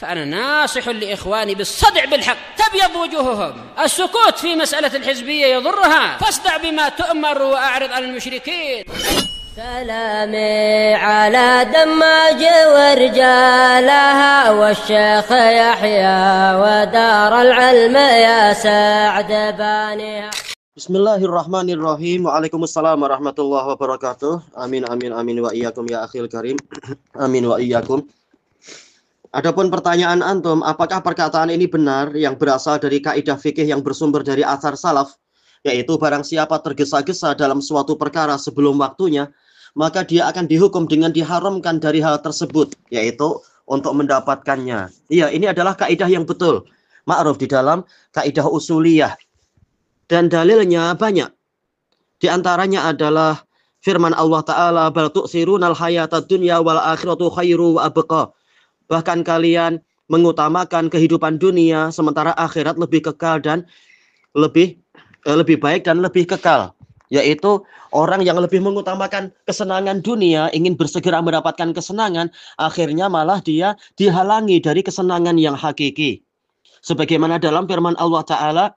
فأنا ناصح لإخواني بالصدع بالحق تبيض وجوههم. السكوت في مسألة الحزبية يضرها، فاصدع بما تؤمر وأعرض عن المشركين. سلامي على دماج ورجالها والشيخ يحيى ودار العلم يا سعد بانيها. Bismillahirrahmanirrahim. Waalaikumsalam warahmatullahi wabarakatuh. Amin amin amin wa iyyakum ya akhil karim. Amin wa iyyakum. Adapun pertanyaan antum, apakah perkataan ini benar yang berasal dari kaidah fikih yang bersumber dari athar salaf, yaitu barang siapa tergesa-gesa dalam suatu perkara sebelum waktunya, maka dia akan dihukum dengan diharamkan dari hal tersebut, yaitu untuk mendapatkannya. Iya, ini adalah kaidah yang betul, ma'ruf di dalam kaidah usuliyah. Dan dalilnya banyak. Di antaranya adalah firman Allah Ta'ala, bal tu'sirunal hayatad dunya wal akhiratu khairu wa abqa. Bahkan kalian mengutamakan kehidupan dunia sementara akhirat lebih kekal dan lebih baik dan lebih kekal. Yaitu orang yang lebih mengutamakan kesenangan dunia, ingin bersegera mendapatkan kesenangan, akhirnya malah dia dihalangi dari kesenangan yang hakiki. Sebagaimana dalam firman Allah Ta'ala,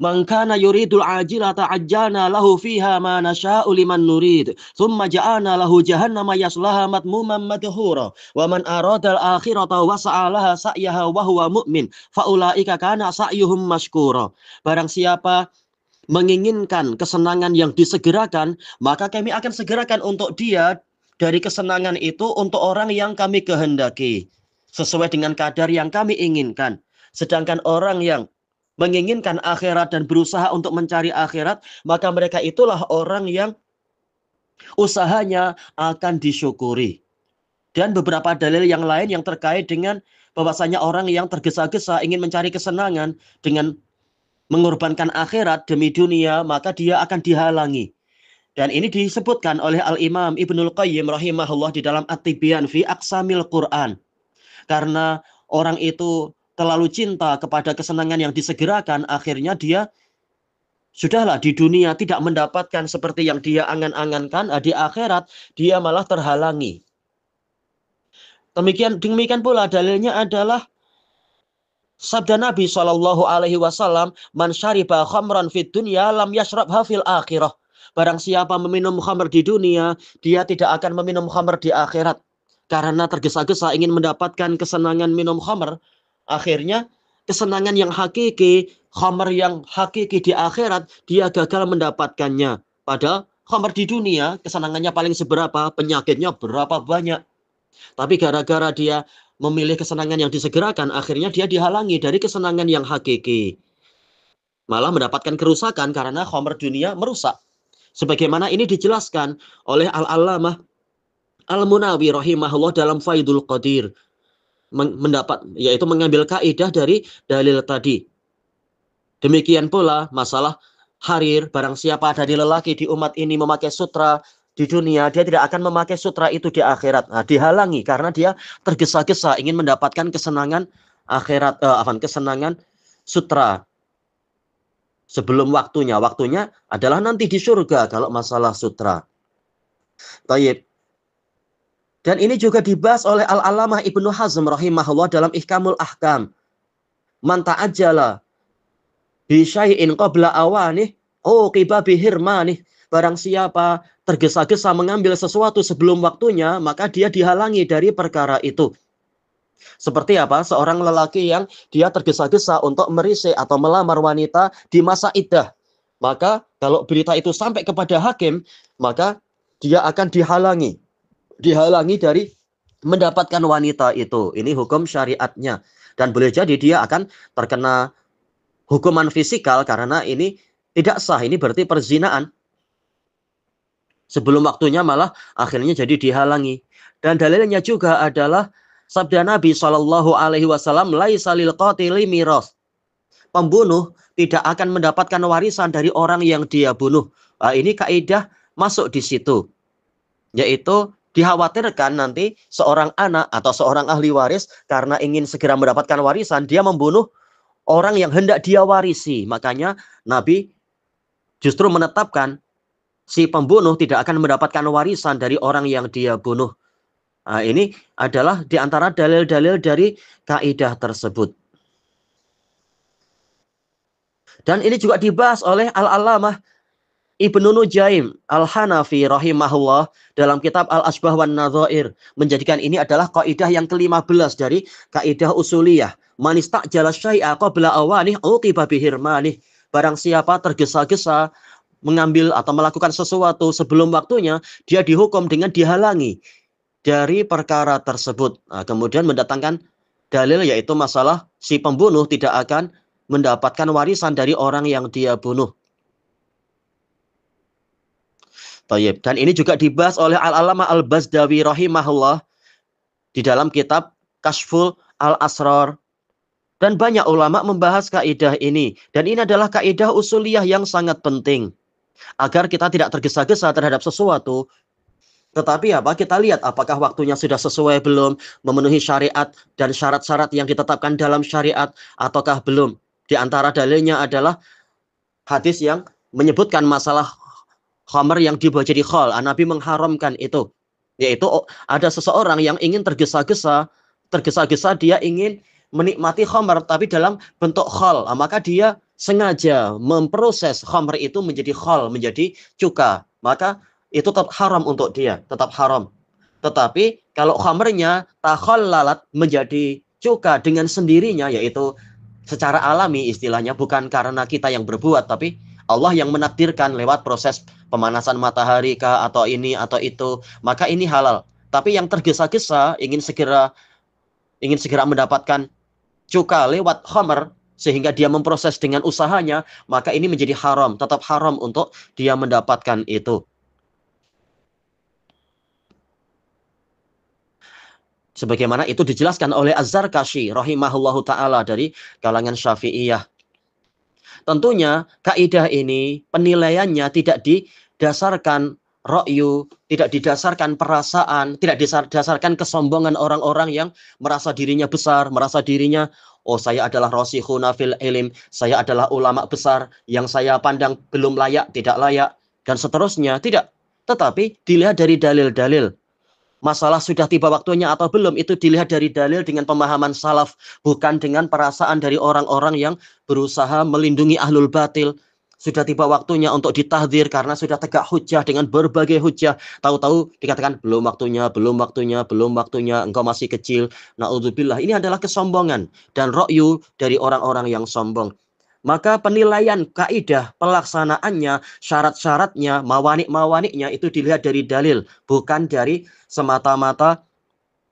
man kana yuridul ajilata ajjalna lahu fiha ma nasha'u liman nurid thumma ja'alna lahu jahannama yaslaha madmuman madhura wa man aradal akhirata wa sa'alaha sa'yaha wa huwa mu'min fa ulaika kana sa'yuhum mashkura. Barang siapa menginginkan kesenangan yang disegerakan, maka kami akan segerakan untuk dia dari kesenangan itu untuk orang yang kami kehendaki sesuai dengan kadar yang kami inginkan. Sedangkan orang yang menginginkan akhirat dan berusaha untuk mencari akhirat, maka mereka itulah orang yang usahanya akan disyukuri. Dan beberapa dalil yang lain yang terkait dengan bahwasanya orang yang tergesa-gesa ingin mencari kesenangan dengan mengorbankan akhirat demi dunia, maka dia akan dihalangi. Dan ini disebutkan oleh Al-Imam Ibnul Qayyim rahimahullah di dalam At-Tibyan fi Aqsamil Quran. Karena orang itu terlalu cinta kepada kesenangan yang disegerakan, akhirnya dia sudahlah di dunia tidak mendapatkan seperti yang dia angan-angankan, di akhirat dia malah terhalangi. Demikian pula dalilnya adalah sabda Nabi SAW, man syariba khamran fid dunya lam yashrabha fil akhirah. Barang siapa meminum khamr di dunia, dia tidak akan meminum khamr di akhirat. Karena tergesa-gesa ingin mendapatkan kesenangan minum khamr, akhirnya kesenangan yang hakiki, khamr yang hakiki di akhirat, dia gagal mendapatkannya. Padahal khamr di dunia, kesenangannya paling seberapa, penyakitnya berapa banyak. Tapi gara-gara dia memilih kesenangan yang disegerakan, akhirnya dia dihalangi dari kesenangan yang hakiki. Malah mendapatkan kerusakan karena khamr dunia merusak. Sebagaimana ini dijelaskan oleh Al-Allamah Al-Munawi rahimahullah dalam Faidul Qadir. Yaitu mengambil kaidah dari dalil tadi. Demikian pula masalah harir, barang siapa dari lelaki di umat ini memakai sutra di dunia, dia tidak akan memakai sutra itu di akhirat. Nah, dihalangi karena dia tergesa-gesa ingin mendapatkan kesenangan akhirat, kesenangan sutra sebelum waktunya. Waktunya adalah nanti di surga kalau masalah sutra. Tayyib. Dan ini juga dibahas oleh Al-Allamah Ibnu Hazm rahimahullah dalam Ihkamul Ahkam. Man ta'ajjala bi syai'in qabla awanih uqiba bihirmanih. Barang siapa tergesa-gesa mengambil sesuatu sebelum waktunya, maka dia dihalangi dari perkara itu. Seperti apa? Seorang lelaki yang dia tergesa-gesa untuk merisik atau melamar wanita di masa iddah. Maka kalau berita itu sampai kepada hakim, maka dia akan dihalangi dari mendapatkan wanita itu. Ini hukum syariatnya. Dan boleh jadi dia akan terkena hukuman fisikal karena ini tidak sah. Ini berarti perzinaan. Sebelum waktunya malah akhirnya jadi dihalangi. Dan dalilnya juga adalah sabda Nabi SAW, laisa lil qatili miras. Pembunuh tidak akan mendapatkan warisan dari orang yang dia bunuh. Nah, ini kaidah masuk di situ. Yaitu dikhawatirkan nanti seorang anak atau seorang ahli waris karena ingin segera mendapatkan warisan, dia membunuh orang yang hendak dia warisi. Makanya Nabi justru menetapkan si pembunuh tidak akan mendapatkan warisan dari orang yang dia bunuh. Nah, ini adalah di antara dalil-dalil dari kaidah tersebut. Dan ini juga dibahas oleh Al-Allamah Ibnu Nujaim Al-Hanafi rahimahullah dalam kitab Al-Asbah wan Nadhair, menjadikan ini adalah kaidah yang ke-15 dari kaidah usuliyah. Man istajala syai'a qabla awanih uqiba bihirmanih. Barang siapa tergesa-gesa mengambil atau melakukan sesuatu sebelum waktunya, dia dihukum dengan dihalangi dari perkara tersebut. Nah, kemudian mendatangkan dalil, yaitu masalah si pembunuh tidak akan mendapatkan warisan dari orang yang dia bunuh. Tayyib. Dan ini juga dibahas oleh Al-Allamah Al-Bazdawi rahimahullah di dalam kitab Kashful Al-Asrar. Dan banyak ulama membahas kaidah ini. Dan ini adalah kaidah usuliyah yang sangat penting, agar kita tidak tergesa-gesa terhadap sesuatu. Tetapi apa? Kita lihat apakah waktunya sudah sesuai belum, memenuhi syariat dan syarat-syarat yang ditetapkan dalam syariat, ataukah belum. Di antara dalilnya adalah hadis yang menyebutkan masalah khamr yang dibuat jadi khal. Nabi mengharamkan itu. Yaitu ada seseorang yang ingin tergesa-gesa dia ingin menikmati khamr tapi dalam bentuk khal. Maka dia sengaja memproses khamr itu menjadi khal, menjadi cuka. Maka itu tetap haram untuk dia, tetap haram. Tetapi kalau khamrnya takhallalat menjadi cuka dengan sendirinya, yaitu secara alami istilahnya, bukan karena kita yang berbuat, tapi Allah yang menakdirkan lewat proses pemanasan matahari kah, atau ini atau itu, maka ini halal. Tapi yang tergesa-gesa ingin segera mendapatkan cuka lewat khamr sehingga dia memproses dengan usahanya, maka ini menjadi haram, tetap haram untuk dia mendapatkan itu. Sebagaimana itu dijelaskan oleh Az-Zarkashi rahimahullahu ta'ala dari kalangan Syafi'iyah. Tentunya kaidah ini penilaiannya tidak didasarkan ra'yu, tidak didasarkan perasaan, tidak didasarkan kesombongan orang-orang yang merasa dirinya besar, merasa dirinya, oh saya adalah rasikhuna fil ilm, saya adalah ulama besar, yang saya pandang belum layak, tidak layak, dan seterusnya. Tidak. Tetapi dilihat dari dalil-dalil. Masalah sudah tiba waktunya atau belum, itu dilihat dari dalil dengan pemahaman salaf, bukan dengan perasaan dari orang-orang yang berusaha melindungi ahlul batil. Sudah tiba waktunya untuk ditahdzir karena sudah tegak hujah dengan berbagai hujah. Tahu-tahu dikatakan belum waktunya, belum waktunya, belum waktunya, engkau masih kecil. Na'udzubillah. Ini adalah kesombongan dan ra'yu dari orang-orang yang sombong. Maka penilaian kaidah, pelaksanaannya, syarat-syaratnya, mawanik-mawaniknya itu dilihat dari dalil, bukan dari semata-mata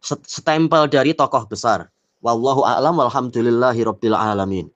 stempel dari tokoh besar. Wallahu a'lam walhamdulillahi rabbil alamin.